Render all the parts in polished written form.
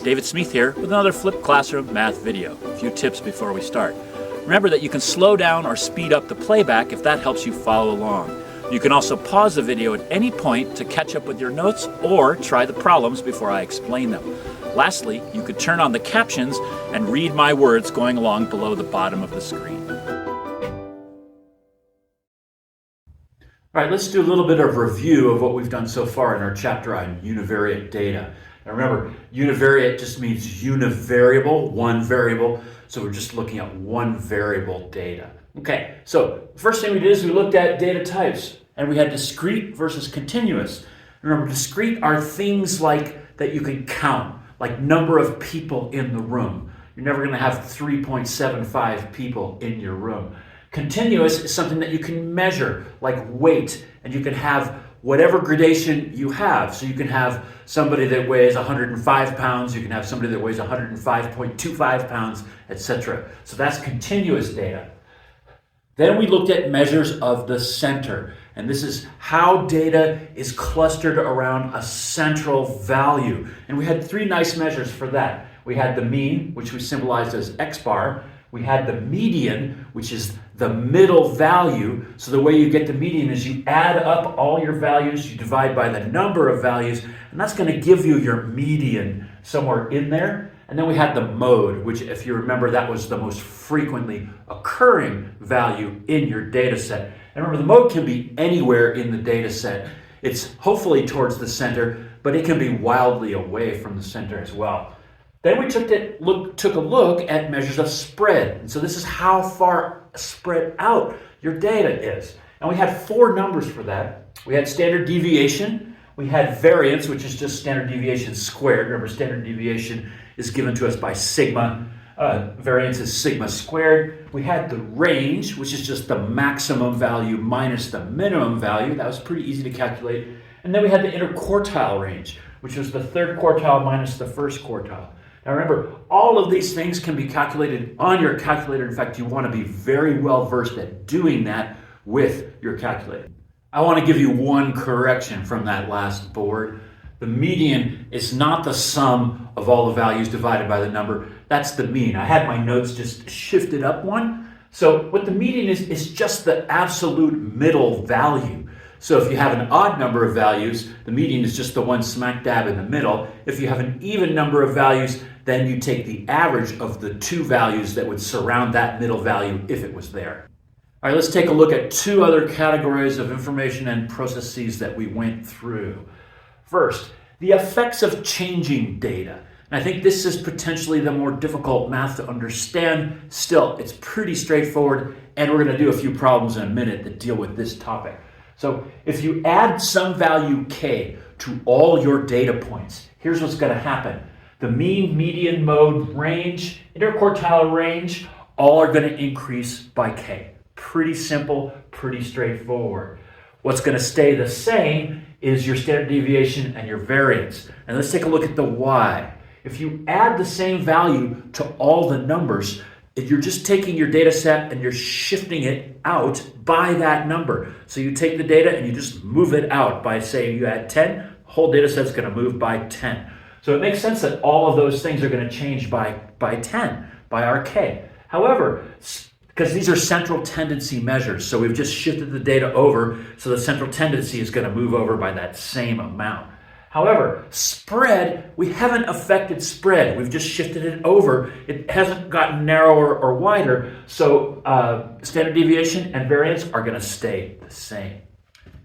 David Smith here with another Flipped Classroom math video. A few tips before we start. Remember that you can slow down or speed up the playback if that helps you follow along. You can also pause the video at any point to catch up with your notes or try the problems before I explain them. Lastly, you could turn on the captions and read my words going along below the bottom of the screen. All right, let's do a little bit of review of what we've done so far in our chapter on univariate data. Now remember, univariate just means univariable, one variable. So we're just looking at one variable data. Okay, so the first thing we did is we looked at data types, and we had discrete versus continuous. Remember, discrete are things like that you can count, like number of people in the room. You're never going to have 3.75 people in your room. Continuous is something that you can measure, like weight, and you can have whatever gradation you have. So you can have somebody that weighs 105 pounds, you can have somebody that weighs 105.25 pounds, etc. So that's continuous data. Then we looked at measures of the center, and this is how data is clustered around a central value. And we had three nice measures for that. We had the mean, which we symbolized as x bar. We had the median, which is the middle value. So the way you get the median is you add up all your values, you divide by the number of values, and that's going to give you your median somewhere in there. And then we had the mode, which, if you remember, that was the most frequently occurring value in your data set. And remember, the mode can be anywhere in the data set. It's hopefully towards the center, but it can be wildly away from the center as well. Then we took a look at measures of spread. And so this is how far spread out your data is. And we had four numbers for that. We had standard deviation. We had variance, which is just standard deviation squared. Remember, standard deviation is given to us by sigma. Variance is sigma squared. We had the range, which is just the maximum value minus the minimum value. That was pretty easy to calculate. And then we had the interquartile range, which was the third quartile minus the first quartile. Now remember, all of these things can be calculated on your calculator. In fact, you want to be very well versed at doing that with your calculator. I want to give you one correction from that last board. The median is not the sum of all the values divided by the number. That's the mean. I had my notes just shifted up one. So what the median is just the absolute middle value. So if you have an odd number of values, the median is just the one smack dab in the middle. If you have an even number of values, then you take the average of the two values that would surround that middle value if it was there. All right, let's take a look at two other categories of information and processes that we went through. First, the effects of changing data. And I think this is potentially the more difficult math to understand. Still, it's pretty straightforward, and we're going to do a few problems in a minute that deal with this topic. So if you add some value k to all your data points, here's what's going to happen. The mean, median, mode, range, interquartile range, all are going to increase by k. Pretty simple, pretty straightforward. What's going to stay the same is your standard deviation and your variance. And let's take a look at the y. If you add the same value to all the numbers, you're just taking your data set and you're shifting it out by that number. So you take the data and you just move it out by saying you add 10, the whole data set's going to move by 10. So it makes sense that all of those things are going to change by 10, by our k. However, because these are central tendency measures, so we've just shifted the data over, so the central tendency is going to move over by that same amount. However, spread, we haven't affected spread. We've just shifted it over. It hasn't gotten narrower or wider, so standard deviation and variance are going to stay the same.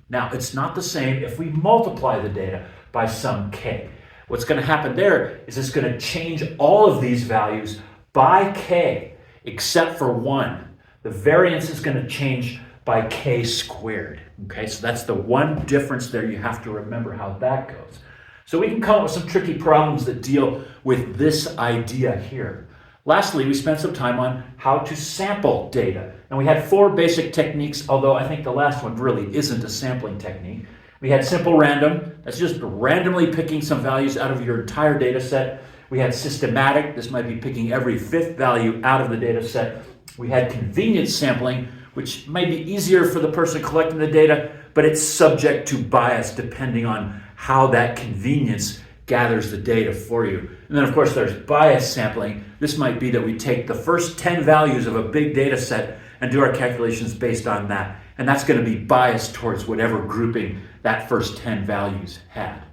Now, it's not the same if we multiply the data by some k. What's going to happen there is it's going to change all of these values by k, except for one. The variance is going to change by k squared. Okay, so that's the one difference there. You have to remember how that goes. So we can come up with some tricky problems that deal with this idea here. Lastly, we spent some time on how to sample data. And we had four basic techniques, although I think the last one really isn't a sampling technique. We had simple random. That's just randomly picking some values out of your entire data set. We had systematic. This might be picking every fifth value out of the data set. We had convenience sampling, which might be easier for the person collecting the data, but it's subject to bias depending on how that convenience gathers the data for you. And then of course there's bias sampling. This might be that we take the first 10 values of a big data set and do our calculations based on that. And that's going to be biased towards whatever grouping that first 10 values had.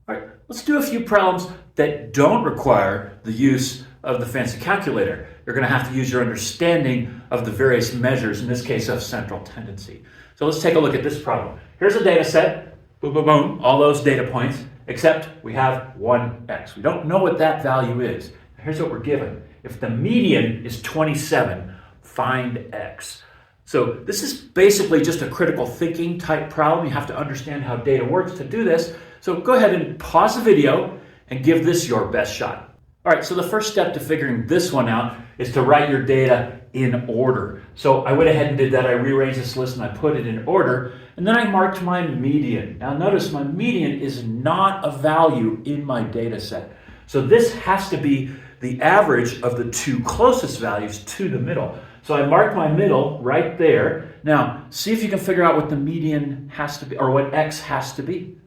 All right, let's do a few problems that don't require the use of the fancy calculator. You're going to have to use your understanding of the various measures, in this case of central tendency. So let's take a look at this problem. Here's a data set, boom, boom, boom, all those data points, except we have one x. We don't know what that value is. Here's what we're given. If the median is 27, find x. So this is basically just a critical thinking type problem. You have to understand how data works to do this. So go ahead and pause the video and give this your best shot. All right, so the first step to figuring this one out is to write your data in order. So I went ahead and did that. I rearranged this list and I put it in order. And then I marked my median. Now notice my median is not a value in my data set. So this has to be the average of the two closest values to the middle. So I marked my middle right there. Now, see if you can figure out what the median has to be, or what x has to be.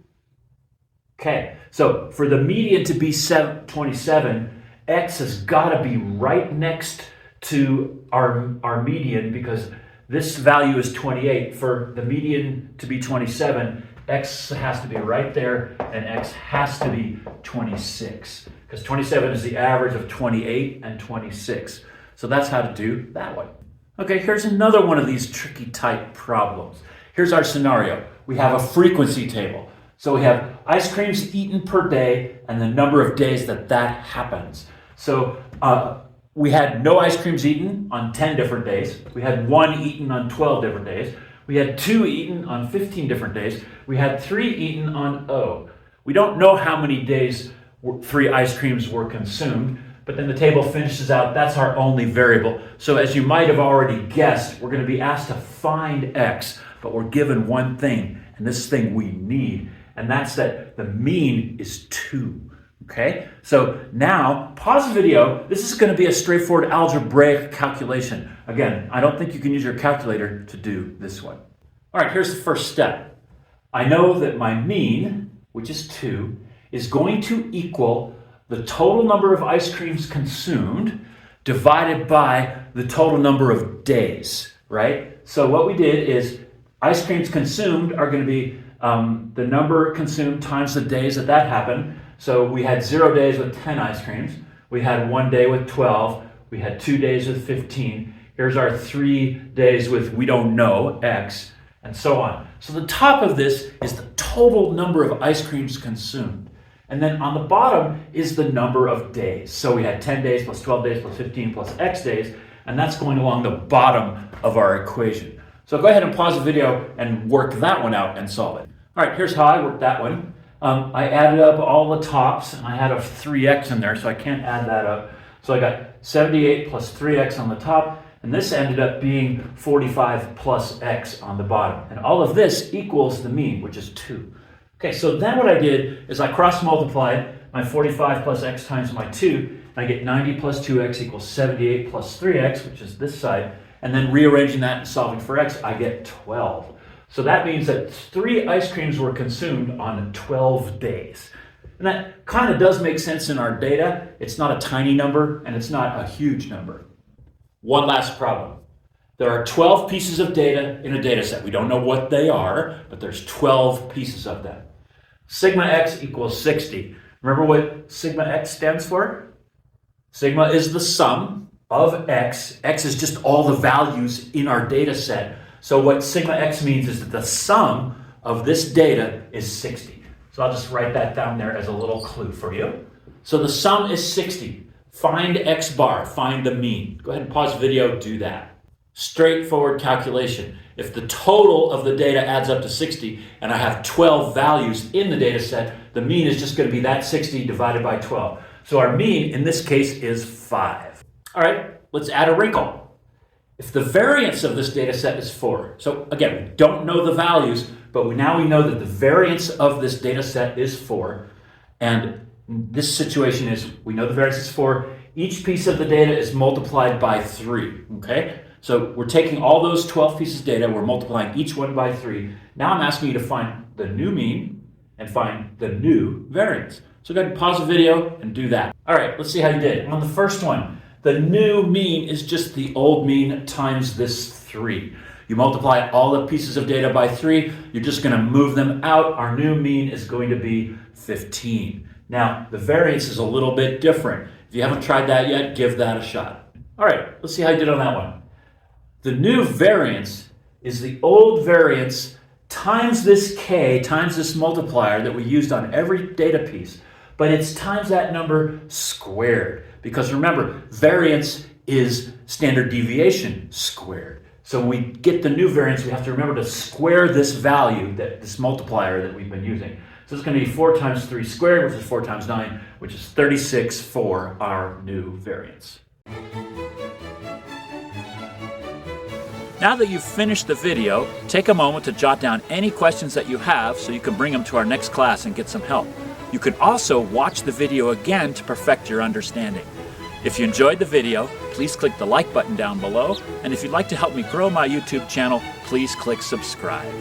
Okay, so for the median to be 27, x has got to be right next to our median, because this value is 28. For the median to be 27, x has to be right there, and x has to be 26, because 27 is the average of 28 and 26. So that's how to do that one. Okay, here's another one of these tricky type problems. Here's our scenario. We have a frequency table. So we have ice creams eaten per day and the number of days that happens. So we had no ice creams eaten on 10 different days. We had 1 eaten on 12 different days. We had 2 eaten on 15 different days. We had 3 eaten on O. We don't know how many days 3 ice creams were consumed, but then the table finishes out, that's our only variable. So as you might have already guessed, we're going to be asked to find x, but we're given one thing, and this thing we need, and that's that the mean is 2. Okay, so now pause the video. This is going to be a straightforward algebraic calculation. Again, I don't think you can use your calculator to do this one. All right, here's the first step. I know that my mean, which is 2, is going to equal the total number of ice creams consumed divided by the total number of days, right? So what we did is ice creams consumed are going to be the number consumed times the days that happened. So we had 0 days with 10 ice creams. We had 1 day with 12. We had 2 days with 15. Here's our 3 days with we don't know, x, and so on. So the top of this is the total number of ice creams consumed. And then on the bottom is the number of days. So we had 10 days plus 12 days plus 15 plus x days, and that's going along the bottom of our equation. So go ahead and pause the video and work that one out and solve it. All right, here's how I worked that one. I added up all the tops, and I had a 3x in there, so I can't add that up. So I got 78 plus 3x on the top, and this ended up being 45 plus x on the bottom. And all of this equals the mean, which is 2. Okay, so then what I did is I cross-multiplied my 45 plus x times my 2, and I get 90 plus 2x equals 78 plus 3x, which is this side, and then rearranging that and solving for x, I get 12. So that means that 3 ice creams were consumed on 12 days. And that kind of does make sense in our data. It's not a tiny number, and it's not a huge number. One last problem. There are 12 pieces of data in a data set. We don't know what they are, but there's 12 pieces of them. Sigma x equals 60. Remember what sigma x stands for? Sigma is the sum of x. X is just all the values in our data set. So what sigma x means is that the sum of this data is 60. So I'll just write that down there as a little clue for you. So the sum is 60. Find x bar, find the mean. Go ahead and pause the video, do that. Straightforward calculation. If the total of the data adds up to 60 and I have 12 values in the data set, the mean is just going to be that 60 divided by 12. So our mean in this case is 5. All right, let's add a wrinkle. If the variance of this data set is 4, so again, we don't know the values, but now we know that the variance of this data set is 4. And this situation is, we know the variance is 4. Each piece of the data is multiplied by 3, okay? So we're taking all those 12 pieces of data, we're multiplying each one by 3. Now I'm asking you to find the new mean and find the new variance. So go ahead and pause the video and do that. All right, let's see how you did. On the first one, the new mean is just the old mean times this 3. You multiply all the pieces of data by 3, you're just going to move them out. Our new mean is going to be 15. Now, the variance is a little bit different. If you haven't tried that yet, give that a shot. All right, let's see how you did on that one. The new variance is the old variance times this k, times this multiplier that we used on every data piece, but it's times that number squared. Because remember, variance is standard deviation squared. So when we get the new variance, we have to remember to square this value, this multiplier that we've been using. So it's going to be 4 times 3 squared, which is 4 times 9, which is 36 for our new variance. Now that you've finished the video, take a moment to jot down any questions that you have so you can bring them to our next class and get some help. You can also watch the video again to perfect your understanding. If you enjoyed the video, please click the like button down below, and if you'd like to help me grow my YouTube channel, please click subscribe.